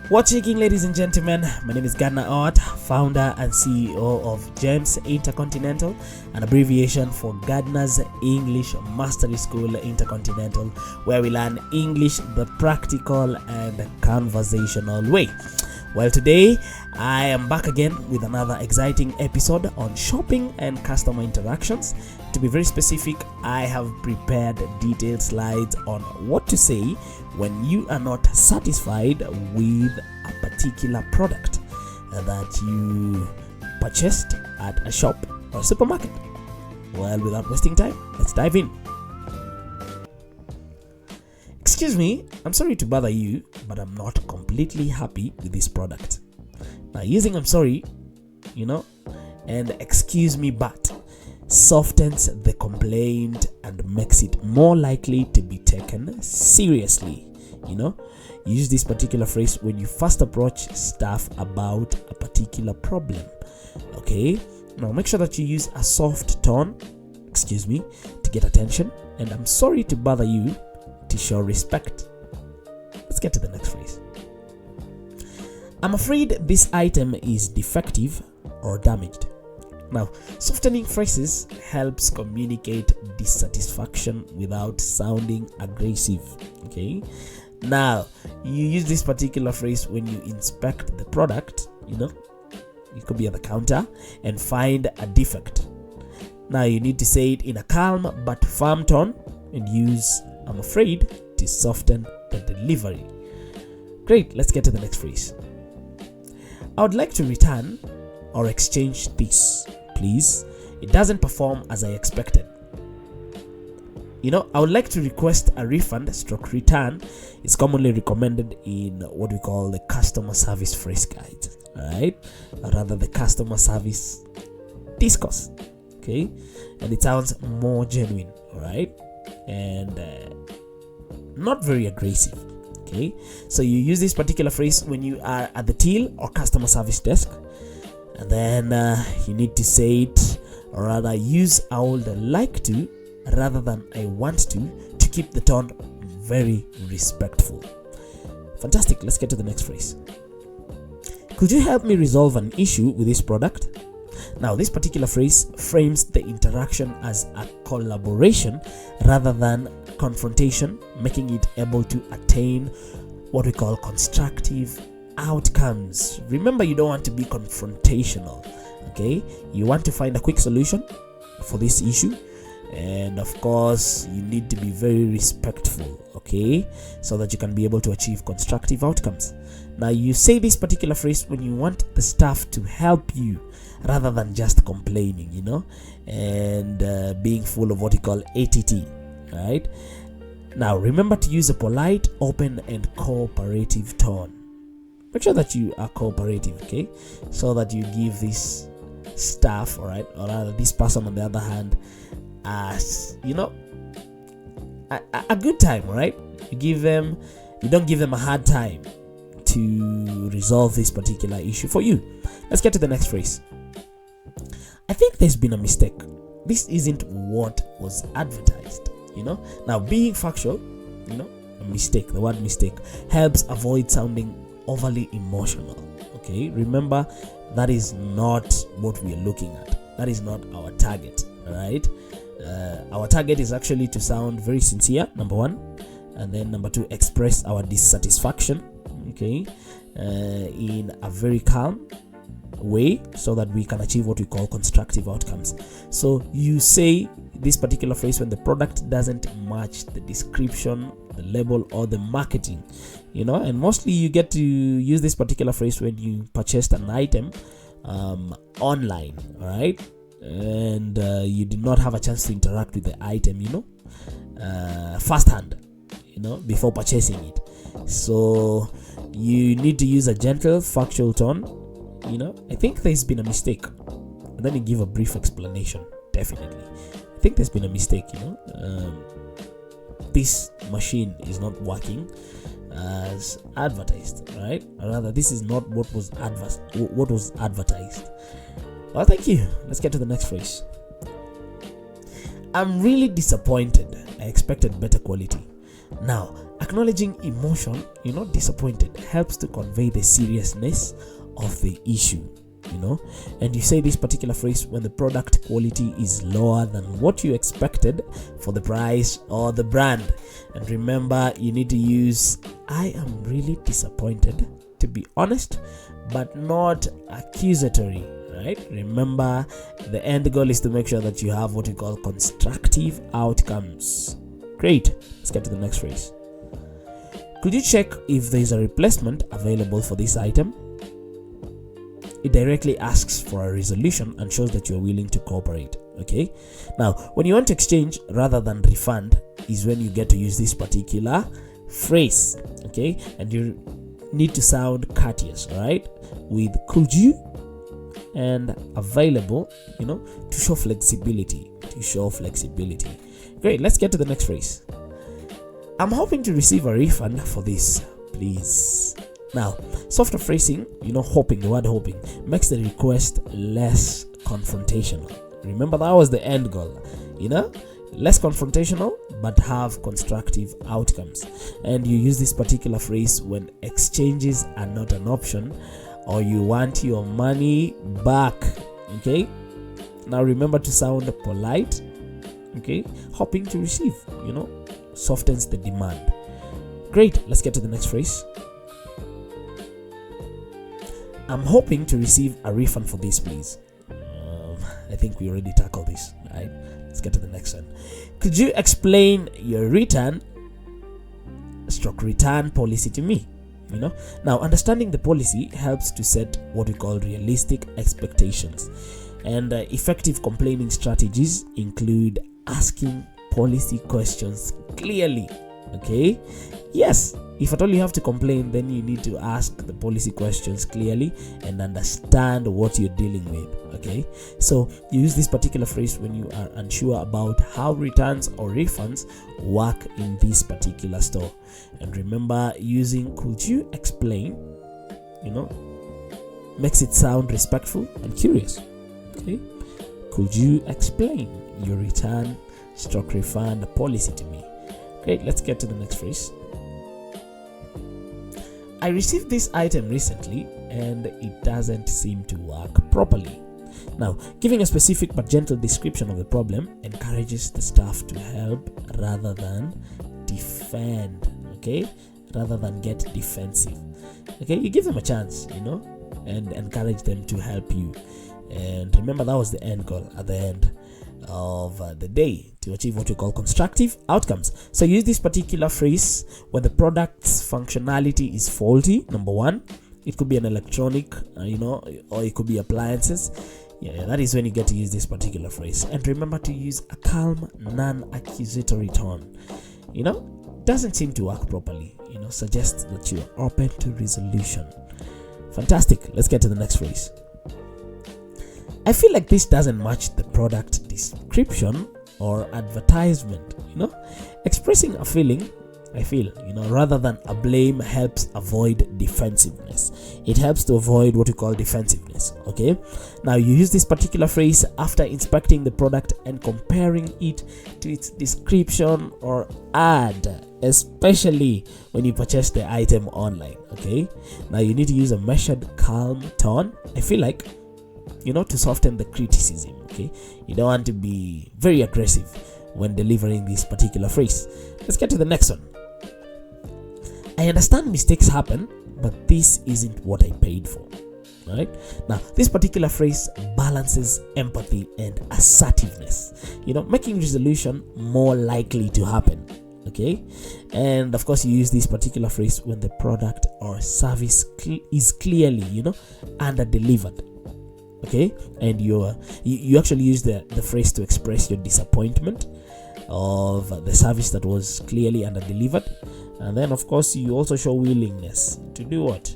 What's shaking, ladies and gentlemen? My name is Gardner Oat, founder and CEO of GEMS Intercontinental, an abbreviation for Gardner's English Mastery School Intercontinental, where we learn English the practical and conversational way. Well, today I am back again with another exciting episode on shopping and customer interactions. To be very specific, I have prepared detailed slides on what to say when you are not satisfied with a particular product that you purchased at a shop or supermarket. Well, without wasting time, let's dive in. Excuse me, I'm sorry to bother you, but I'm not completely happy with this product. Now, using I'm sorry, and excuse me, but softens the complaint and makes it more likely to be taken seriously. Use this particular phrase when you first approach staff about a particular problem. Okay, now make sure that you use a soft tone, excuse me, to get attention, and I'm sorry to bother you to show respect. Let's get to the next phrase. I'm afraid this item is defective or damaged. Now, softening phrases helps communicate dissatisfaction without sounding aggressive. Okay, now you use this particular phrase when you inspect the product. It could be at the counter and find a defect. Now you need to say it in a calm but firm tone and use I'm afraid to soften the delivery. Great, let's get to the next phrase. I would like to return or exchange this, please. It doesn't perform as I expected. I would like to request a refund / return. It's commonly recommended in what we call the customer service phrase guide, alright? Or rather the customer service discourse. Okay, and it sounds more genuine, alright? And not very aggressive. Okay, so you use this particular phrase when you are at the till or customer service desk, and then you need to say it, or rather use I would like to rather than I want to keep the tone very respectful. Fantastic. Let's get to the next phrase. Could you help me resolve an issue with this product? Now, this particular phrase frames the interaction as a collaboration rather than confrontation, making it able to attain what we call constructive outcomes. Remember, you don't want to be confrontational. Okay, you want to find a quick solution for this issue, and of course you need to be very respectful, okay, so that you can be able to achieve constructive outcomes. Now, you say this particular phrase when you want the staff to help you rather than just complaining, and being full of what you call ATT. Right? Now, remember to use a polite, open, and cooperative tone. Make sure that you are cooperative, okay, so that you give this staff, all right, or rather this person on the other hand, as a good time, right? You don't give them a hard time to resolve this particular issue for you. Let's get to the next phrase. I think there's been a mistake. This isn't what was advertised. Now, being factual, a mistake, the word mistake, helps avoid sounding overly emotional. Okay, remember, that is not what we are looking at. That is not our target. All right, our target is actually to sound very sincere, number one, and then number two, express our dissatisfaction, okay, in a very calm way, so that we can achieve what we call constructive outcomes. So you say this particular phrase when the product doesn't match the description, the label, or the marketing, and mostly you get to use this particular phrase when you purchased an item online, all right, and you did not have a chance to interact with the item, firsthand, before purchasing it. So you need to use a gentle, factual tone. I think there's been a mistake, and then you give a brief explanation. Definitely, I think there's been a mistake. This machine is not working as advertised, right? Or rather, this is not what was advertised. Well, thank you. Let's get to the next phrase. I'm really disappointed. I expected better quality. Now, Acknowledging emotion, disappointed, helps to convey the seriousness of the issue, and you say this particular phrase when the product quality is lower than what you expected for the price or the brand. And remember, you need to use I am really disappointed to be honest but not accusatory, right? Remember, the end goal is to make sure that you have what we call constructive outcomes. Great. Let's get to the next phrase. Could you check if there is a replacement available for this item? It directly asks for a resolution and shows that you're willing to cooperate. Okay. Now, when you want to exchange rather than refund is when you get to use this particular phrase. Okay. And you need to sound courteous, right? With could you and available, to show flexibility. Great. Let's get to the next phrase. I'm hoping to receive a refund for this, please. Now, softer phrasing, hoping, the word hoping, makes the request less confrontational. Remember, that was the end goal, less confrontational, but have constructive outcomes. And you use this particular phrase when exchanges are not an option or you want your money back, okay? Now, remember to sound polite, okay? Hoping to receive, softens the demand. Great, let's get to the next phrase. I'm hoping to receive a refund for this, please. I think we already tackled this, right? Let's get to the next one. Could you explain your return policy to me? Now, understanding the policy helps to set what we call realistic expectations. And effective complaining strategies include asking policy questions clearly. Okay? Yes, if at all you have to complain, then you need to ask the policy questions clearly and understand what you're dealing with. Okay, so you use this particular phrase when you are unsure about how returns or refunds work in this particular store. And remember, using could you explain, makes it sound respectful and curious. Okay, could you explain your return/refund policy to me? Great, let's get to the next phrase. I received this item recently and it doesn't seem to work properly. Now, giving a specific but gentle description of the problem encourages the staff to help rather than defend, okay? Rather than get defensive. Okay, you give them a chance, and encourage them to help you. And remember, that was the end goal at the end of the day, to achieve what we call constructive outcomes. So use this particular phrase when the product's functionality is faulty. Number one, it could be an electronic, or it could be appliances. Yeah, that is when you get to use this particular phrase. And remember to use a calm, non-accusatory tone. Doesn't seem to work properly. Suggests that you are open to resolution. Fantastic. Let's get to the next phrase. I feel like this doesn't match the product description or advertisement. Expressing a feeling, I feel, rather than a blame helps avoid defensiveness. It helps to avoid what we call defensiveness. Okay. Now you use this particular phrase after inspecting the product and comparing it to its description or ad, especially when you purchase the item online. Okay. Now you need to use a measured, calm tone. I feel like, to soften the criticism. Okay, you don't want to be very aggressive when delivering this particular phrase. Let's get to the next one. I understand mistakes happen, but this isn't what I paid for. Right now, this particular phrase balances empathy and assertiveness, making resolution more likely to happen. Okay, and of course you use this particular phrase when the product or service is clearly under delivered. Okay, and you actually use the phrase to express your disappointment of the service that was clearly under delivered. And then of course you also show willingness to do what?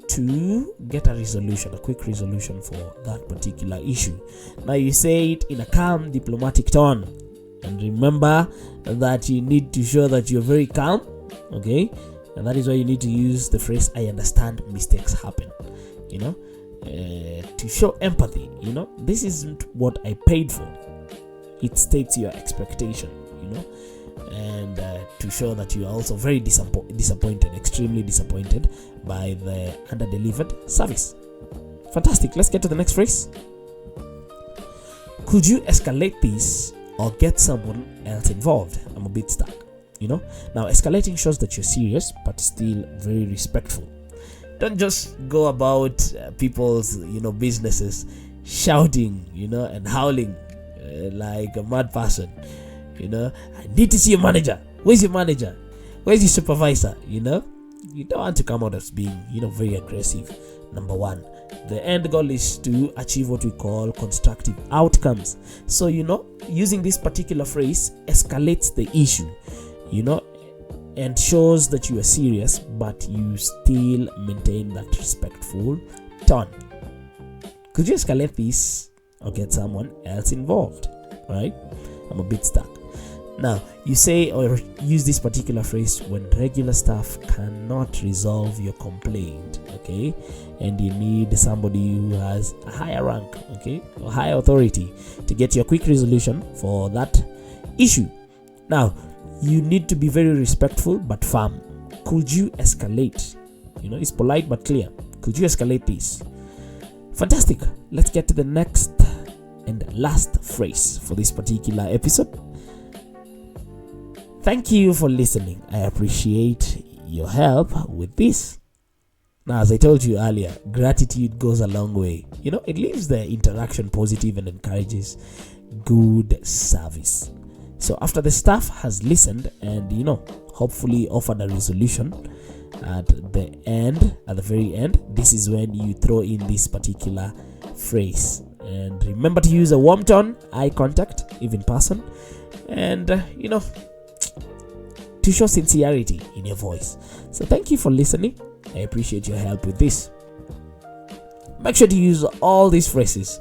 To get a resolution, a quick resolution for that particular issue. Now you say it in a calm, diplomatic tone, and remember that you need to show that you're very calm. Okay, and that is why you need to use the phrase I understand mistakes happen, to show empathy. This isn't what I paid for. It states your expectation, and to show that you are also very disappointed, extremely disappointed by the under-delivered service. Fantastic. Let's get to the next phrase. Could you escalate this or get someone else involved? I'm a bit stuck. Now escalating shows that you're serious but still very respectful. Don't just go about people's businesses shouting and howling like a mad person. I need to see your manager. Where's your manager? Where's your supervisor? You don't want to come out as being very aggressive. Number one, the end goal is to achieve what we call constructive outcomes. So using this particular phrase escalates the issue and shows that you are serious, but you still maintain that respectful tone. Could you escalate this or get someone else involved? Right? I'm a bit stuck. Now, you say or use this particular phrase when regular staff cannot resolve your complaint, okay? And you need somebody who has a higher rank, okay, or higher authority to get you a quick resolution for that issue. Now, you need to be very respectful but firm. Could you escalate? It's polite but clear. Could you escalate this? Fantastic. Let's get to the next and last phrase for this particular episode. Thank you for listening. I appreciate your help with this. Now, as I told you earlier, gratitude goes a long way. It leaves the interaction positive and encourages good service. So after the staff has listened and hopefully offered a resolution at the very end, this is when you throw in this particular phrase. And remember to use a warm tone, eye contact, even person, and to show sincerity in your voice. So thank you for listening. I appreciate your help with this. Make sure to use all these phrases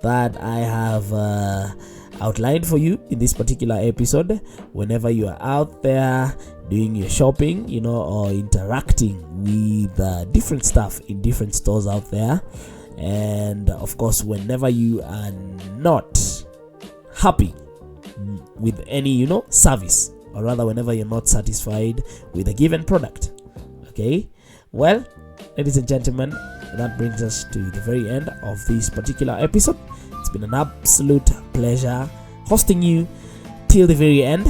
that I have outlined for you in this particular episode whenever you are out there doing your shopping, or interacting with different stuff in different stores out there. And of course, whenever you are not happy with any service, or rather whenever you're not satisfied with a given product. Okay, well, ladies and gentlemen, that brings us to the very end of this particular episode. It's been an absolute pleasure hosting you till the very end.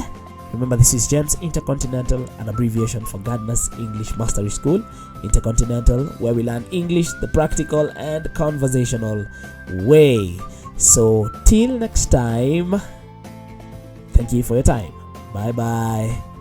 Remember, this is GEMS Intercontinental, an abbreviation for Gardner's English Mastery School. Intercontinental, where we learn English the practical and conversational way. So till next time, thank you for your time. Bye bye.